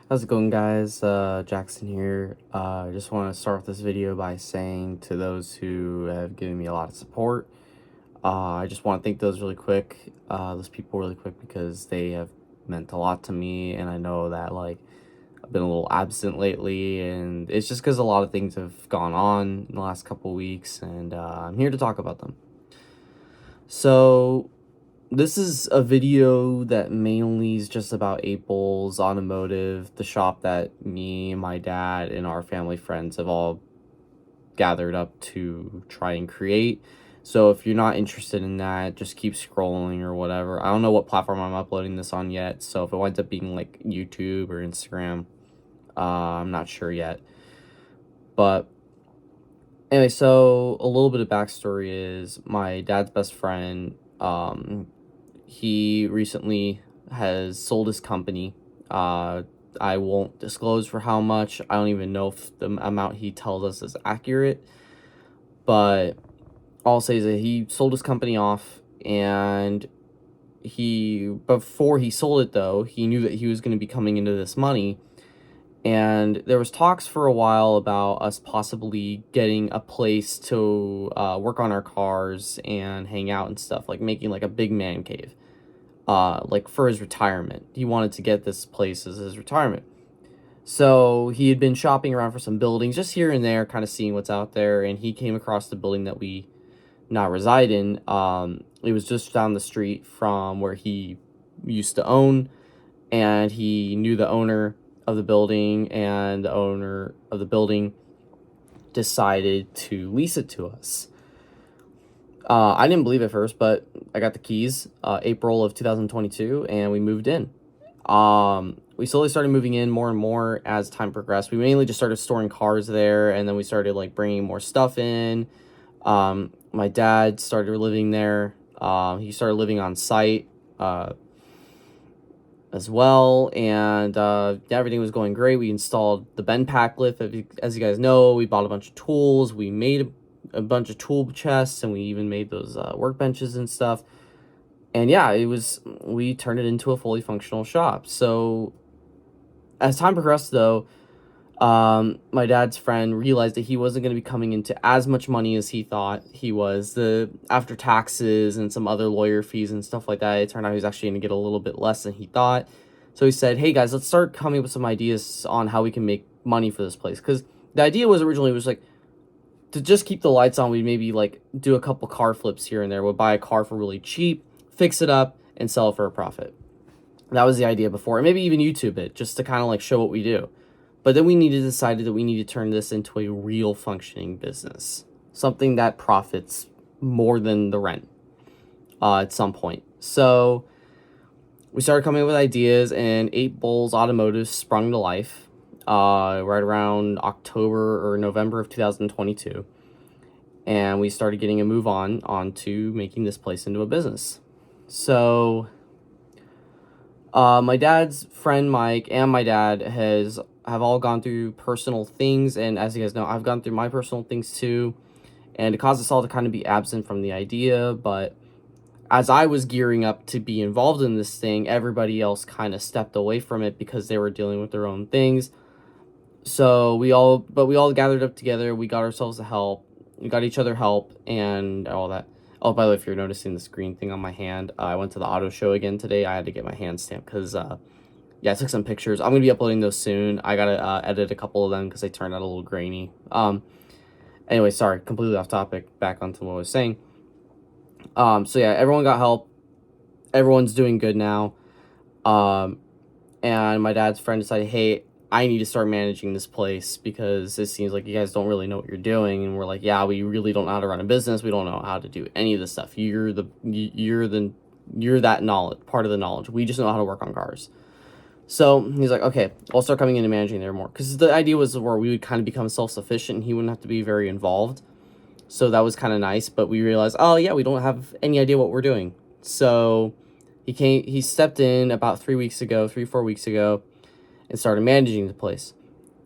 How's it going, guys? Jackson here. I just want to start off this video by saying to those who have given me a lot of support, I just want to thank those people really quick, because they have meant a lot to me, and I know that, like, I've been a little absent lately, and it's just because a lot of things have gone on in the last couple weeks, and I'm here to talk about them. So, this is a video that mainly is just about April's Automotive, the shop that me, my dad, and our family friends have all gathered up to try and create. So if you're not interested in that, just keep scrolling or whatever. I don't know what platform I'm uploading this on yet, so if it winds up being like YouTube or Instagram, I'm not sure yet. But anyway, so a little bit of backstory is my dad's best friend. He recently has sold his company. I won't disclose for how much. I don't even know if the amount he tells us is accurate. But all I'll say is that he sold his company off, and before he sold it, though, he knew that he was going to be coming into this money. And there was talks for a while about us possibly getting a place to work on our cars and hang out and stuff, like making like a big man cave, like for his retirement. He wanted to get this place as his retirement. So he had been shopping around for some buildings, just here and there, kind of seeing what's out there, and he came across the building that we now reside in. It was just down the street from where he used to own, and he knew the owner of the building, and the owner of the building decided to lease it to us. I didn't believe it first, but I got the keys April of 2022, and we moved in. We slowly started moving in more and more as time progressed. We mainly just started storing cars there, and then we started like bringing more stuff in. My dad started living there. He started living on site as well, and everything was going great. We installed the Ben Pack lift. As you guys know, we bought a bunch of tools. We made a bunch of tool chests, and we even made those workbenches and stuff. And yeah, we turned it into a fully functional shop. So as time progressed, though, my dad's friend realized that he wasn't going to be coming into as much money as he thought he was. After taxes and some other lawyer fees and stuff like that, it turned out he was actually going to get a little bit less than he thought. So he said, "Hey guys, let's start coming up with some ideas on how we can make money for this place." Because the idea was originally like to just keep the lights on. We'd maybe like do a couple car flips here and there. We'd buy a car for really cheap, fix it up, and sell it for a profit. That was the idea before, and maybe even YouTube it just to kind of like show what we do. But then we decided that we need to turn this into a real functioning business, something that profits more than the rent at some point. So we started coming up with ideas, and 8Bulls Automotive sprung to life right around October or November of 2022. And we started getting a move on to making this place into a business. So my dad's friend Mike and my dad have all gone through personal things, and as you guys know, I've gone through my personal things too, and it caused us all to kind of be absent from the idea. But as I was gearing up to be involved in this thing, everybody else kind of stepped away from it because they were dealing with their own things. So we all gathered up together. We got ourselves help. We got each other help and all that. Oh, by the way, if you're noticing this green thing on my hand, I went to the auto show again today. I had to get my hand stamped because yeah, I took some pictures. I'm going to be uploading those soon. I got to edit a couple of them because they turned out a little grainy. Anyway, sorry, completely off topic. Back onto what I was saying. So yeah, everyone got help. Everyone's doing good now. And my dad's friend decided, hey, I need to start managing this place because it seems like you guys don't really know what you're doing. And we're like, yeah, we really don't know how to run a business. We don't know how to do any of this stuff. You're that knowledge, part of the knowledge. We just know how to work on cars. So he's like, okay, I'll start coming in and managing there more. Because the idea was where we would kind of become self-sufficient and he wouldn't have to be very involved. So that was kind of nice. But we realized, oh, yeah, we don't have any idea what we're doing. So he stepped in about 4 weeks ago, and started managing the place.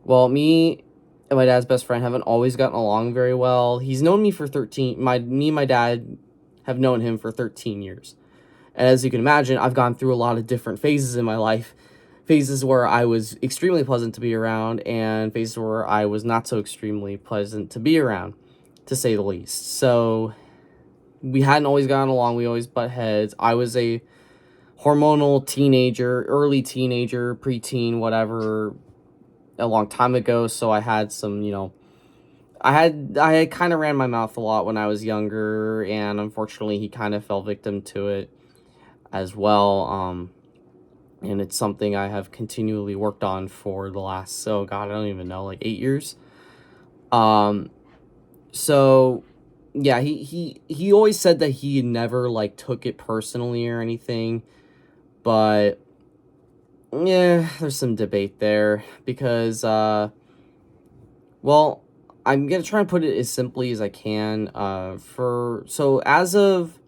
Well, me and my dad's best friend haven't always gotten along very well. He's known me for 13... Me and my dad have known him for 13 years. And as you can imagine, I've gone through a lot of different phases in my life. phases where I was extremely pleasant to be around and phases where I was not so extremely pleasant to be around, to say the least. So we hadn't always gotten along. We always butt heads. I was a hormonal teenager, early teenager, preteen, whatever, a long time ago. So I had some, I had kind of ran my mouth a lot when I was younger, and unfortunately he kind of fell victim to it as well. And it's something I have continually worked on for the last, I don't even know, like 8 years. So yeah, he always said that he never like took it personally or anything, but yeah, there's some debate there because well, I'm gonna try and put it as simply as I can. So as of,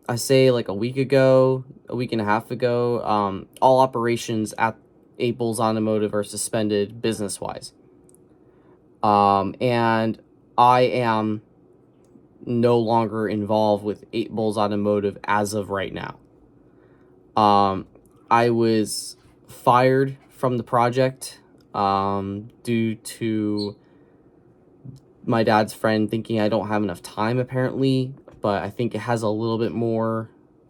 I say, like a week and a half ago, all operations at 8 Bulls Automotive are suspended business wise. And I am no longer involved with 8 Bulls Automotive as of right now. I was fired from the project due to my dad's friend thinking I don't have enough time, apparently, but I think it has a little bit more,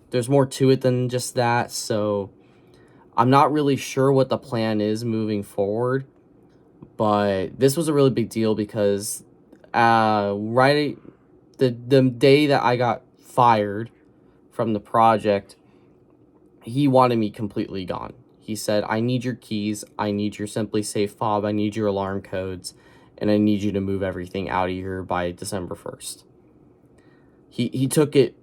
there's more to it than just that. So I'm not really sure what the plan is moving forward, but this was a really big deal because right the day that I got fired from the project, he wanted me completely gone. He said, I need your keys, I need your SimpliSafe fob, I need your alarm codes, and I need you to move everything out of here by December 1st. He took it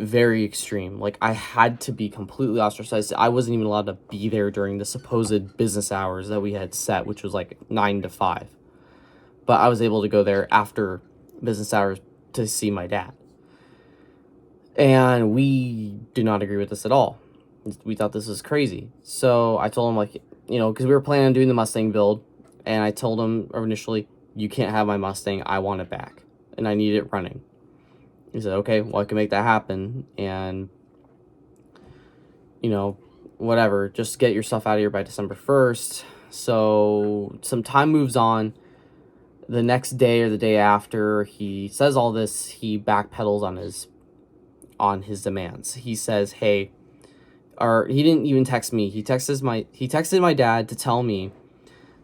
very extreme. Like, I had to be completely ostracized. I wasn't even allowed to be there during the supposed business hours that we had set, which was like 9 to 5. But I was able to go there after business hours to see my dad. And we do not agree with this at all. We thought this was crazy. So I told him, like, because we were planning on doing the Mustang build, and I told him initially, you can't have my Mustang, I want it back, and I need it running. He said, okay, well, I can make that happen, and, whatever, just get your stuff out of here by December 1st. So some time moves on. The next day or the day after he says all this, he backpedals on his demands. He says, hey, or he didn't even text me. He texted my dad to tell me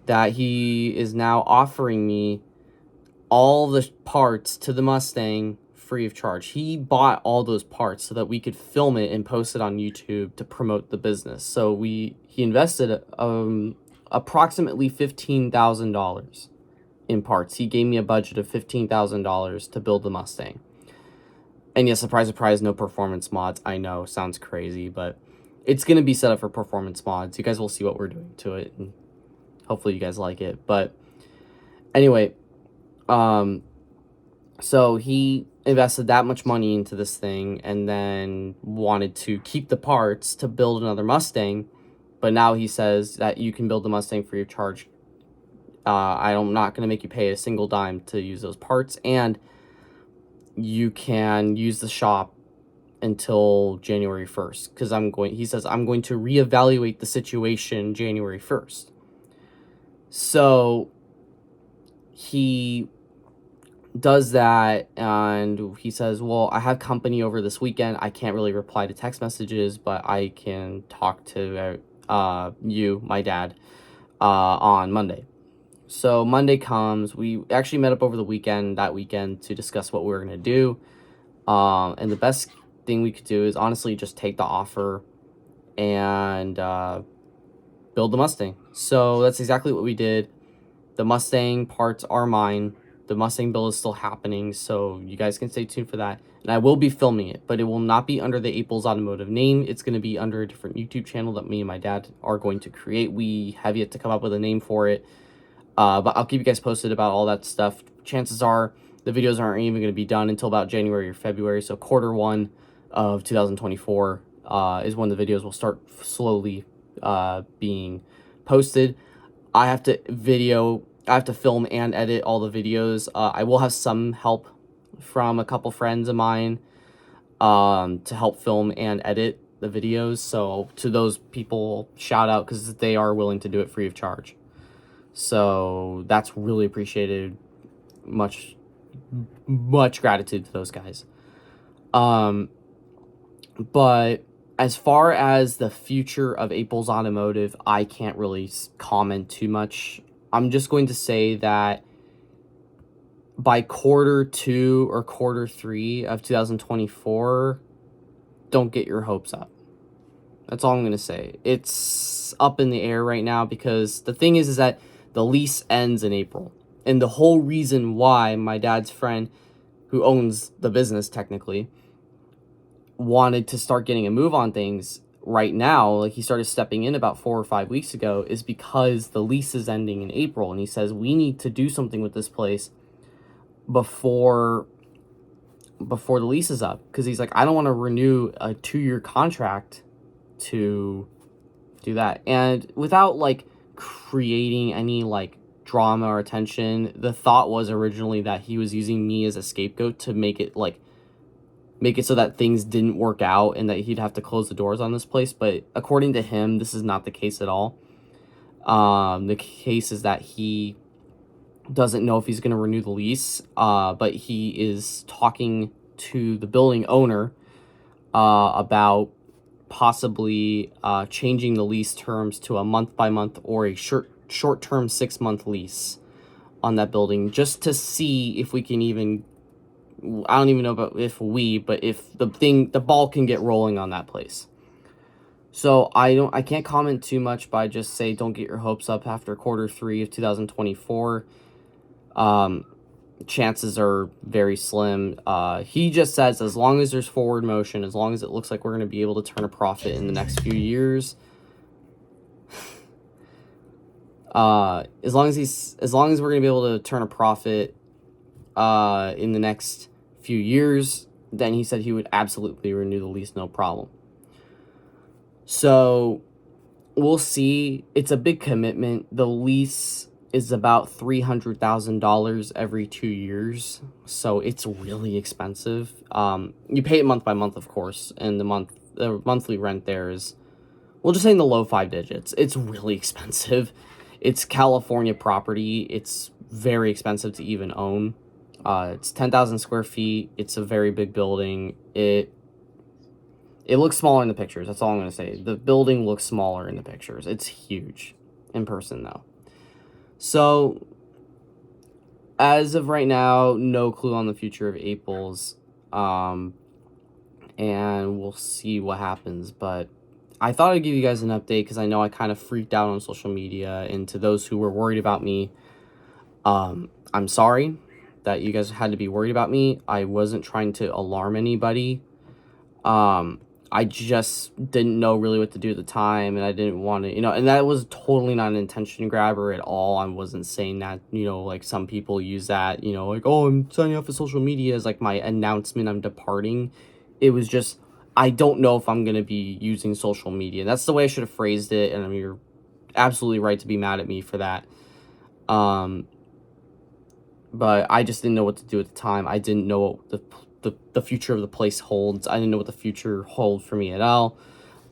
that he is now offering me all the parts to the Mustang free of charge. He bought all those parts so that we could film it and post it on YouTube to promote the business. So he invested approximately $15,000 in parts. He gave me a budget of $15,000 to build the Mustang. And yes, surprise, surprise, no performance mods. I know, sounds crazy, but it's going to be set up for performance mods. You guys will see what we're doing to it, and hopefully you guys like it. But anyway, so he invested that much money into this thing and then wanted to keep the parts to build another Mustang. But now he says that you can build the Mustang free of charge. I'm not going to make you pay a single dime to use those parts, and you can use the shop until January 1st, because he says, I'm going to reevaluate the situation January 1st. So he does that, and he says, well, I have company over this weekend. I can't really reply to text messages, but I can talk to you, my dad, on Monday. So Monday comes. We actually met up over that weekend to discuss what we were going to do. And the best thing we could do is honestly just take the offer and build the Mustang. So that's exactly what we did. The Mustang parts are mine. The Mustang build is still happening, so you guys can stay tuned for that. And I will be filming it, but it will not be under the 8 Bulls Automotive name. It's going to be under a different YouTube channel that me and my dad are going to create. We have yet to come up with a name for it. But I'll keep you guys posted about all that stuff. Chances are the videos aren't even going to be done until about January or February. So Q1 of 2024 is when the videos will start slowly being posted. I have to film and edit all the videos. I will have some help from a couple friends of mine to help film and edit the videos. So to those people, shout out, because they are willing to do it free of charge. So that's really appreciated. Much gratitude to those guys. But as far as the future of April's Automotive, I can't really comment too much. I'm just going to say that by Q2 or Q3 of 2024, don't get your hopes up. That's all I'm going to say. It's up in the air right now, because the thing is that the lease ends in April. And the whole reason why my dad's friend, who owns the business technically, wanted to start getting a move on things right now, like he started stepping in about 4 or 5 weeks ago, is because the lease is ending in April. And he says, we need to do something with this place before the lease is up. Because he's like, I don't want to renew a 2-year contract to do that. And without like creating any like drama or attention, the thought was originally that he was using me as a scapegoat to make it so that things didn't work out and that he'd have to close the doors on this place. But according to him, this is not the case at all. The case is that he doesn't know if he's going to renew the lease, but he is talking to the building owner about possibly changing the lease terms to a month-by-month or a short-term 6-month lease on that building, just to see if we can even, I don't even know about but if the ball can get rolling on that place. So I can't comment too much, but I just say don't get your hopes up after Q3 of 2024. Chances are very slim. He just says as long as there's forward motion, as long as it looks like we're going to be able to turn a profit in the next few years, as long as we're going to be able to turn a profit in the next few years, then he said he would absolutely renew the lease, no problem. So we'll see. It's a big commitment. The lease is about $300,000 every 2 years, so it's really expensive. You pay it month by month, of course, and the monthly rent there is, we'll just say in the low 5 digits. It's really expensive. It's California property. It's very expensive to even own. It's 10,000 square feet. It's a very big building. It looks smaller in the pictures. That's all I'm going to say. The building looks smaller in the pictures. It's huge in person, though. So, as of right now, no clue on the future of April's. And we'll see what happens. But I thought I'd give you guys an update because I know I kind of freaked out on social media. And to those who were worried about me, I'm sorry that you guys had to be worried about me. I wasn't trying to alarm anybody. I just didn't know really what to do at the time, and I didn't want to, and that was totally not an attention grabber at all. I wasn't saying that, like some people use that, like, oh, I'm signing up for social media as like my announcement I'm departing. It was just, I don't know if I'm going to be using social media. That's the way I should have phrased it, and I mean, you're absolutely right to be mad at me for that. But I just didn't know what to do at the time. I didn't know what the future of the place holds. I didn't know what the future held for me at all.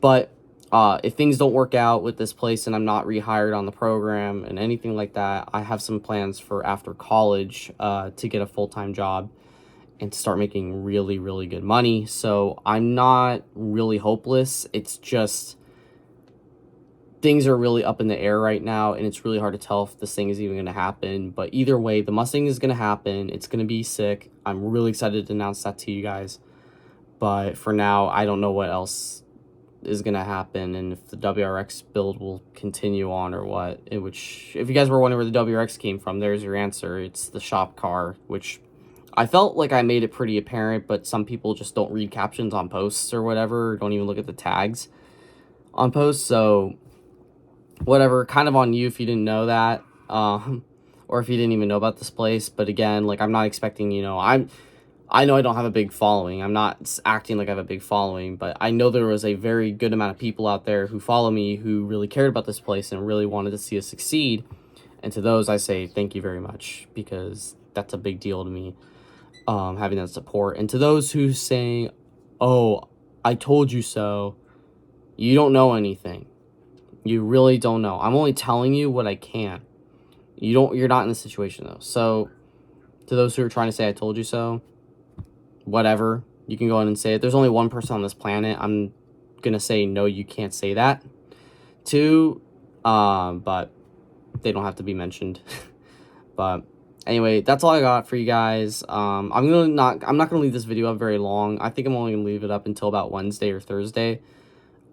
But if things don't work out with this place and I'm not rehired on the program and anything like that, I have some plans for after college to get a full-time job and to start making really, really good money. So I'm not really hopeless. It's just things are really up in the air right now, and it's really hard to tell if this thing is even going to happen. But either way, the Mustang is going to happen. It's going to be sick. I'm really excited to announce that to you guys. But for now, I don't know what else is going to happen and if the WRX build will continue on or what. Which, if you guys were wondering where the WRX came from, there's your answer. It's the shop car, which I felt like I made it pretty apparent, but some people just don't read captions on posts or whatever, don't even look at the tags on posts. So whatever, kind of on you if you didn't know that, or if you didn't even know about this place. But again, like, I'm not expecting, I know I don't have a big following. I'm not acting like I have a big following, but I know there was a very good amount of people out there who follow me who really cared about this place and really wanted to see us succeed. And to those, I say thank you very much, because that's a big deal to me, having that support. And to those who say, oh, I told you so, You don't know anything. You really don't know. I'm only telling you what I can. You're not in the situation though. So to those who are trying to say I told you so, whatever, you can go ahead and say it. There's only one person on this planet. I'm gonna say no, you can't say that to, but they don't have to be mentioned. But anyway, that's all I got for you guys. I'm not gonna leave this video up very long. I think I'm only gonna leave it up until about Wednesday or Thursday.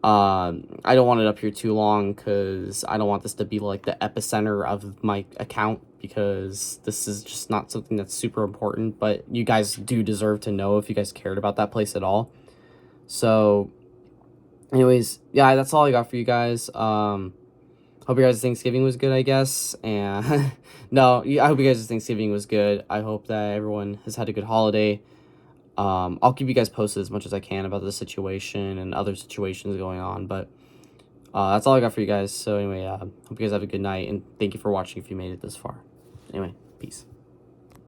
I don't want it up here too long because I don't want this to be like the epicenter of my account, because this is just not something that's super important, but you guys do deserve to know if you guys cared about that place at all. So anyways, yeah, that's all I got for you guys. Hope your guys' Thanksgiving was good, I guess. And no, I hope you guys' Thanksgiving was good. I hope that everyone has had a good holiday. I'll keep you guys posted as much as I can about this situation and other situations going on, but that's all I got for you guys. So anyway, hope you guys have a good night, and thank you for watching if you made it this far. Anyway, peace.